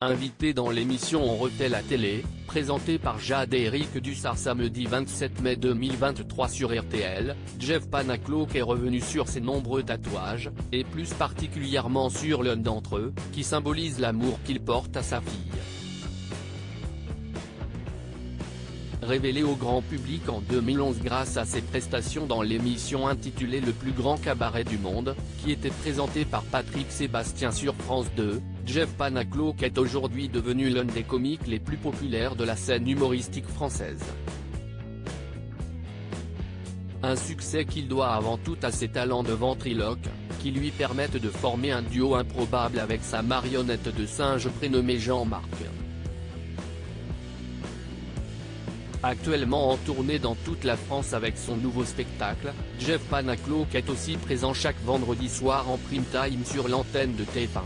Invité dans l'émission On refait la télé, présentée par Jade et Eric Dussart samedi 27 mai 2023 sur RTL, Jeff Panaclock est revenu sur ses nombreux tatouages, et plus particulièrement sur l'un d'entre eux, qui symbolise l'amour qu'il porte à sa fille. Révélé au grand public en 2011 grâce à ses prestations dans l'émission intitulée Le plus grand cabaret du monde, qui était présentée par Patrick Sébastien sur France 2, Jeff Panaclock est aujourd'hui devenu l'un des comiques les plus populaires de la scène humoristique française. Un succès qu'il doit avant tout à ses talents de ventriloque, qui lui permettent de former un duo improbable avec sa marionnette de singe prénommée Jean-Marc. Actuellement en tournée dans toute la France avec son nouveau spectacle, Jeff Panaclock est aussi présent chaque vendredi soir en prime time sur l'antenne de TF1.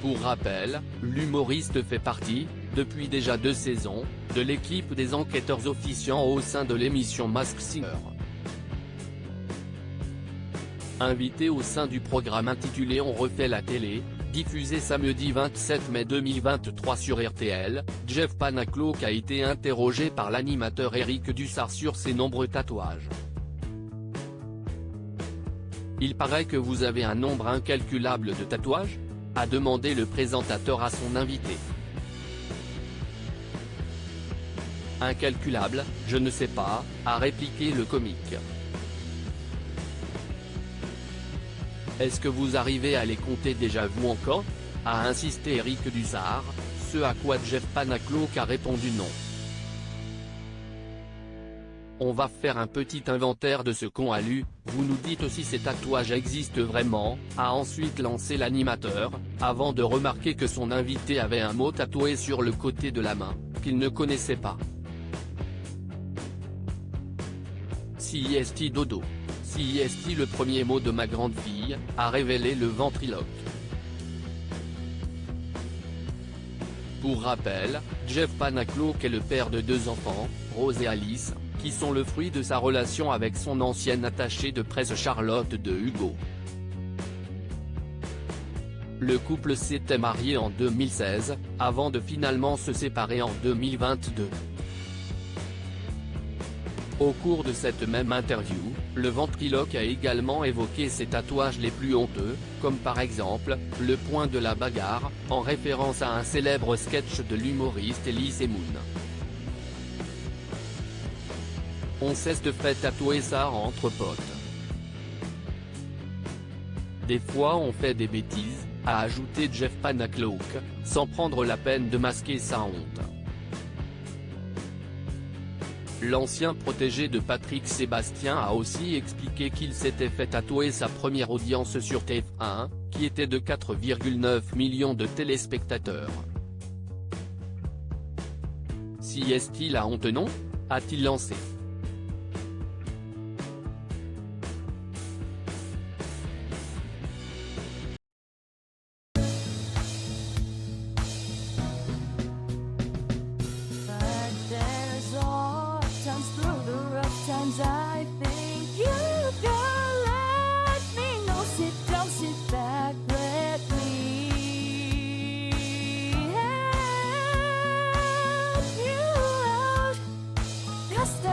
Pour rappel, l'humoriste fait partie, depuis déjà 2 saisons, de l'équipe des enquêteurs officiants au sein de l'émission Masked Singer. Invité au sein du programme intitulé On refait la télé, diffusé samedi 27 mai 2023 sur RTL, Jeff Panaclock a été interrogé par l'animateur Eric Dussart sur ses nombreux tatouages. Il paraît que vous avez un nombre incalculable de tatouages ? A demandé le présentateur à son invité. Incalculable, je ne sais pas, a répliqué le comique. Est-ce que vous arrivez à les compter déjà vous encore ? A insisté Eric Dussart, ce à quoi Jeff Panaclock a répondu non. On va faire un petit inventaire de ce qu'on a lu, vous nous dites aussi ces tatouages existent vraiment, a ensuite lancé l'animateur, avant de remarquer que son invité avait un mot tatoué sur le côté de la main, qu'il ne connaissait pas. CIST dodo. CIST le premier mot de ma grande fille, a révélé le ventriloque. Pour rappel, Jeff Panaclock est le père de 2 enfants, Rose et Alice, qui sont le fruit de sa relation avec son ancienne attachée de presse Charlotte de Hugo. Le couple s'était marié en 2016, avant de finalement se séparer en 2022. Au cours de cette même interview, le ventriloque a également évoqué ses tatouages les plus honteux, comme par exemple, le point de la bagarre, en référence à un célèbre sketch de l'humoriste Elie Moon. On s'est fait tatouer ça entre potes. Des fois on fait des bêtises, a ajouté Jeff Panaclock, sans prendre la peine de masquer sa honte. L'ancien protégé de Patrick Sébastien a aussi expliqué qu'il s'était fait tatouer sa première audience sur TF1, qui était de 4,9 millions de téléspectateurs. Si est-il la honte non ? A-t-il lancé. I think you can let me know. Sit down, sit back, let me help you out. Just